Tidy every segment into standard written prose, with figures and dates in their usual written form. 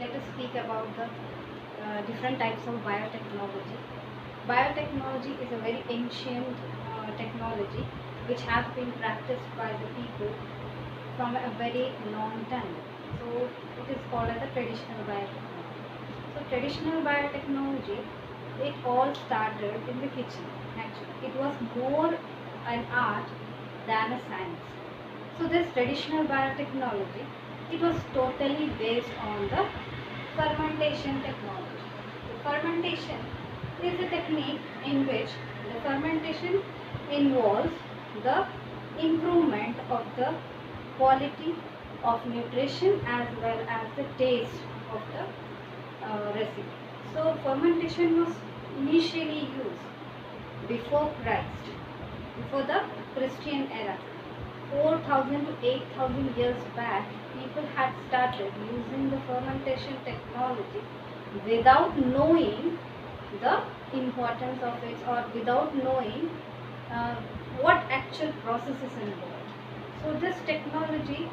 let us speak about the different types of biotechnology. Biotechnology is a very ancient technology which has been practiced by the people from a very long time. So it is called as a traditional biotechnology. So traditional biotechnology, it all started in the kitchen. Actually, it was more an art than a science. So this traditional biotechnology, it was totally based on the fermentation technology. The fermentation is a technique in which the fermentation involves the improvement of the quality of nutrition as well as the taste of the recipe. So fermentation was initially used before Christ, before the Christian era. 4,000 to 8,000 years back, people had started using the fermentation technology without knowing the importance of it, or without knowing uh, what actual process is involved. So this technology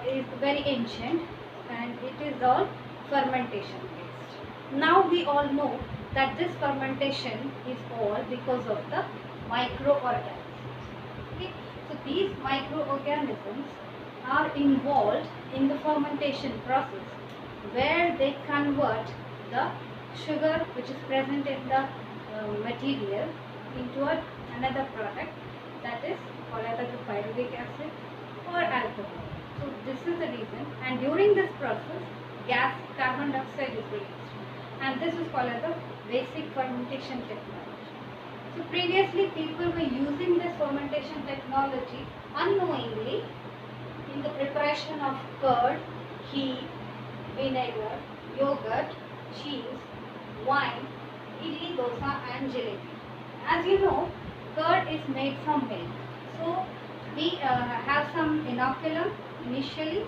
is very ancient and it is all fermentation based. Now we all know that this fermentation is all because of the microorganisms. Okay? So these microorganisms are involved in the fermentation process where they convert the sugar which is present in the material into another product, that is called as the pyruvic acid or alcohol. So this is the reason, and during this process gas carbon dioxide is released, and this is called as the basic fermentation technology. So previously people were using this fermentation technology unknowingly in the preparation of curd, ghee, vinegar, yogurt, cheese, wine, idli, dosa and jalebi. As you know, curd is made from milk. So we have some inoculum initially,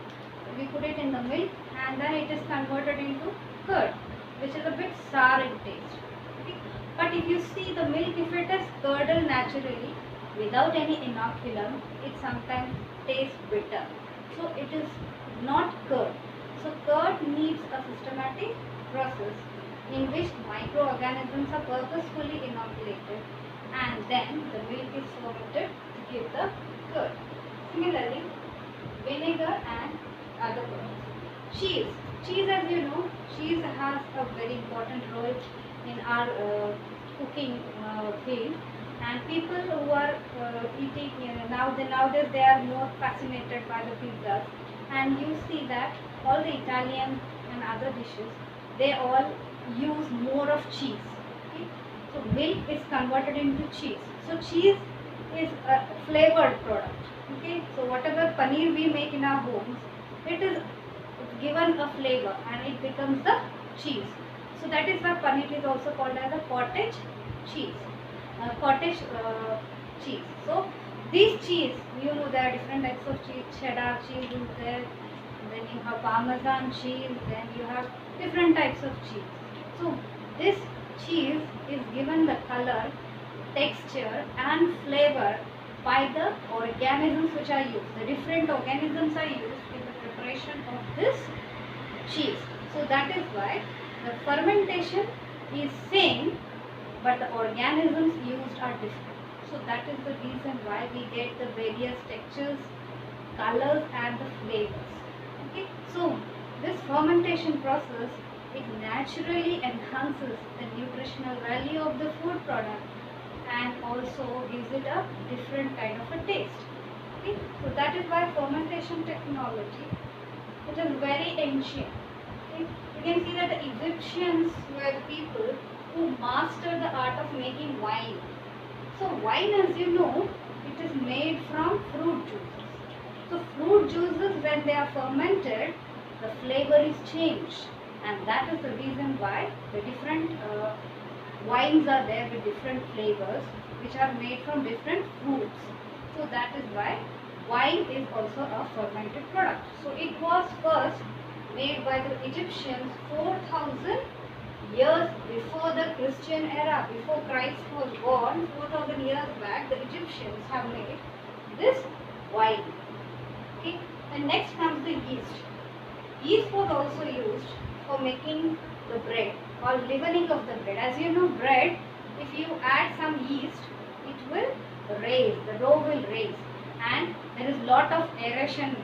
we put it in the milk and then it is converted into curd, which is a bit sour in taste. Okay? But if you see the milk, if it is curdled naturally without any inoculum, it sometimes tastes bitter. So it is not curd. So curd needs a systematic process in which microorganisms are purposefully inoculated and then the milk is fermented to give the curd. Similarly, vinegar and other products. Cheese. Cheese, as you know, cheese has a very important role in our cooking field, and people who are eating nowadays they are more fascinated by the pizzas, and you see that all the Italian and other dishes, they all use more of cheese. Okay? So milk is converted into cheese. So cheese is a flavored product. Okay, so whatever paneer we make in our homes, it is given a flavor and it becomes the cheese. So that is why paneer is also called as a cottage cheese. Cottage cheese. So these cheese, you know, there are different types of cheese. Cheddar cheese is there, then you have Parmesan cheese, then you have different types of cheese. So this cheese is given the color, texture and flavor by the organisms which are used. The different organisms are used in the preparation of this cheese. So that is why the fermentation is same, but the organisms used are different. So that is the reason why we get the various textures, colors and the flavors. Okay. So this fermentation process, it naturally enhances the nutritional value of the food product and also gives it a different kind of a taste. Okay? So that is why fermentation technology, it is very ancient. Okay? You can see that the Egyptians were the people who mastered the art of making wine. So wine, as you know, it is made from fruit juices. So fruit juices, when they are fermented, the flavor is changed, and that is the reason why the different wines are there with different flavors which are made from different fruits. So that is why wine is also a fermented product. So it was first made by the Egyptians 4,000 years before the Christian era, before Christ was born. 4,000 years back, the Egyptians have made this wine. Okay, and next comes the yeast. Yeast was also used for making the bread or leavening of the bread. As you know, bread, if you add some yeast, it will raise, the dough will raise, and there is lot of aeration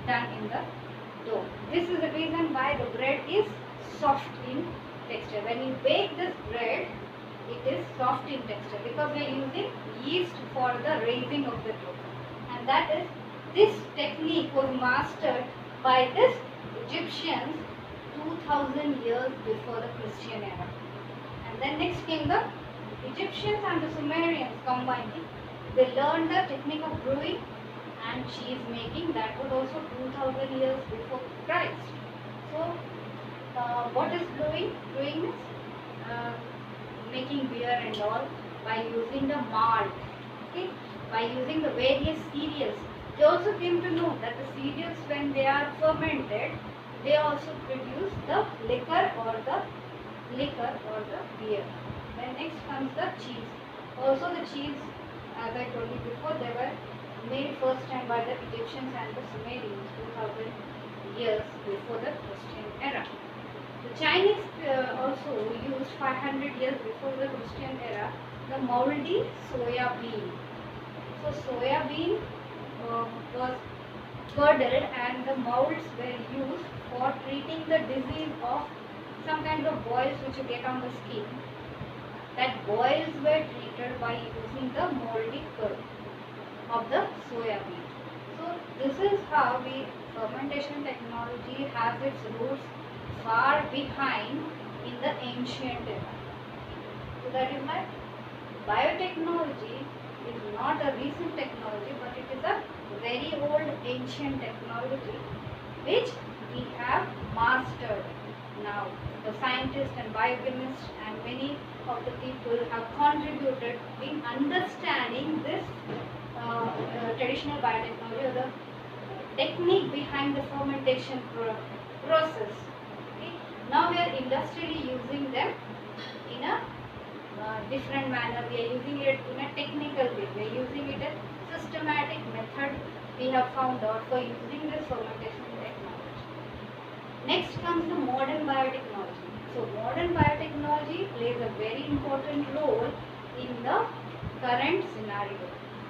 done in the dough. This is the reason why the bread is soft in texture. When you bake this bread, it is soft in texture because we are using yeast for the raising of the dough. And that is, this technique was mastered by this Egyptians 2000 years before the Christian era. And then next came the Egyptians and the Sumerians combining. They learned the technique of brewing and cheese making. That was also 2000 years before Christ. So what is brewing? Brewing is making beer and all by using the malt, okay, by using the various cereals. They also came to know that the cereals, when they are fermented, they also produce the liquor or the beer. Then next comes the cheese. Also the cheese, as I told you before, they were made first time by the Egyptians and the Sumerians 2000 years before the Christian era. The Chinese also used 500 years before the Christian era the moldy soya bean. So soya bean was curdled and the molds were used for treating the disease of some kind of boils which you get on the skin. That boils were treated by using the moldy curd of the soya bean. So this is how fermentation technology has its roots far behind in the ancient era. So that is why biotechnology is not a recent technology, but it is a very old ancient technology which we have mastered now. The scientists and biochemists and many of the people have contributed in understanding this traditional biotechnology or the technique behind the fermentation process. Okay? Now we are industrially using them in a different manner. We are using it in a technical way. We are using it as systematic method we have found out for using this fermentation technology. Next comes the modern biotechnology. So modern biotechnology plays a very important role in the current scenario.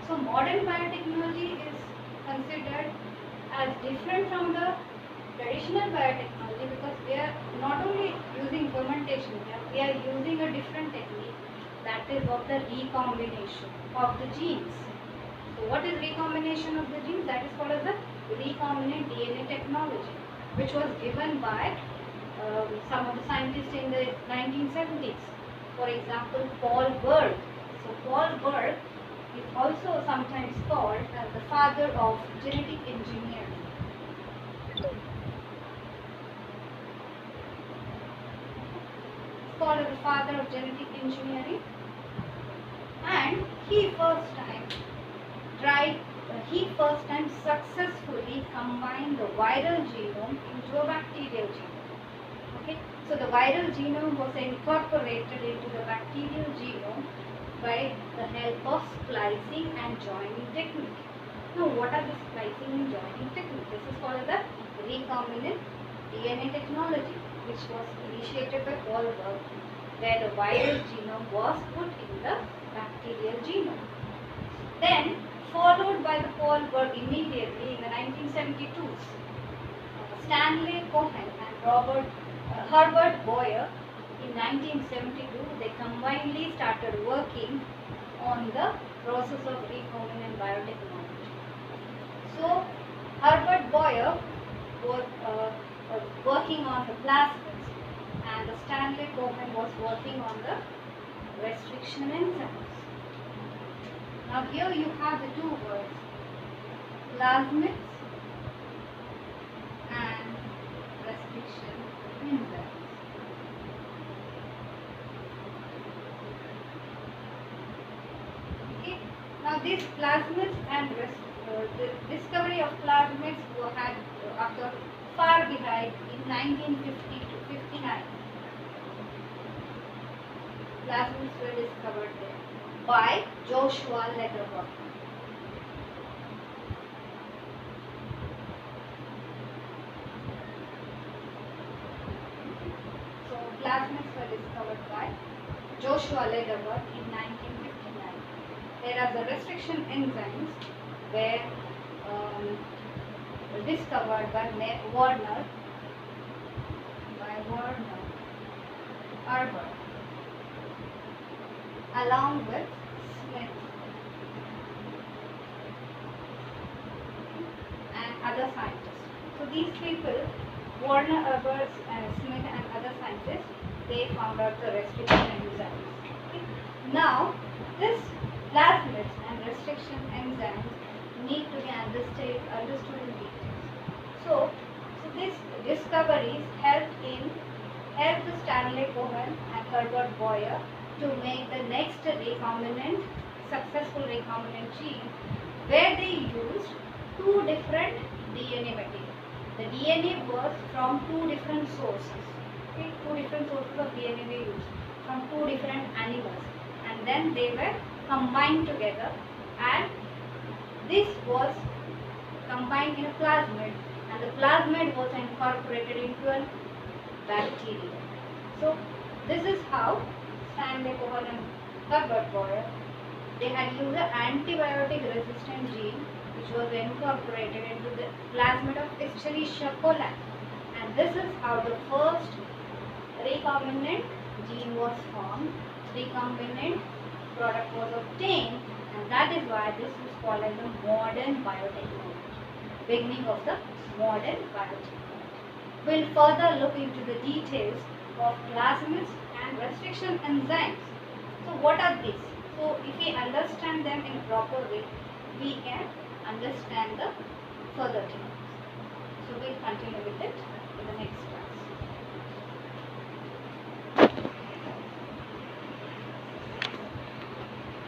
So modern biotechnology is considered as different from the traditional biotechnology because we are not only using fermentation, we are using a different technique, that is of the recombination of the genes. So what is recombination of the genes? That is called as the recombinant DNA technology, which was given by some of the scientists in the 1970s. For example, Paul Berg. So Paul Berg is also sometimes called as the father of genetic engineering. Called as the father of genetic engineering, and he first time successfully combined the viral genome into a bacterial genome. Okay, so the viral genome was incorporated into the bacterial genome by the help of splicing and joining technique. Now, what are the splicing and joining technique? This is called the recombinant DNA technology, which was initiated by Paul Berg, where the viral genome was put in the bacterial genome. Then, followed by the Paul Berg immediately in the 1972s, Stanley Cohen and Herbert Boyer in 1972, they combinedly started working on the process of recombinant biotechnology. So, Herbert Boyer was working on the plasmids, and the Stanley Cohen was working on the restriction enzymes. Now here you have the two words, plasmids and restriction enzymes. Okay. Now these plasmids and the discovery of plasmids were had after far behind in 1950 to 59. Plasmids were discovered there by Joshua Lederholt. Joshua Lederberg in 1959. Whereas the restriction enzymes were discovered by Warner Arbor along with Smith and other scientists. So these people, Warner Arbor, Smith and other scientists, they found out the restriction enzymes. Okay. Now, this plasmids and restriction enzymes need to be understood in detail. So these discoveries helped Stanley Cohen and Herbert Boyer to make the next successful recombinant gene, where they used two different DNA material. The DNA was from two different sources. Okay, two different sources of DNA were used from two different animals, and then they were combined together, and this was combined in a plasmid, and the plasmid was incorporated into a bacteria. So this is how Stanley Cohen and Herbert Boyer, they had used an antibiotic resistant gene which was incorporated into the plasmid of Escherichia coli, and this is how the first recombinant gene was formed, recombinant product was obtained, and that is why this is called as the modern biotechnology, beginning of the modern biotechnology. We'll further look into the details of plasmids and restriction enzymes. So what are these? So if we understand them in proper way, we can understand the further thing.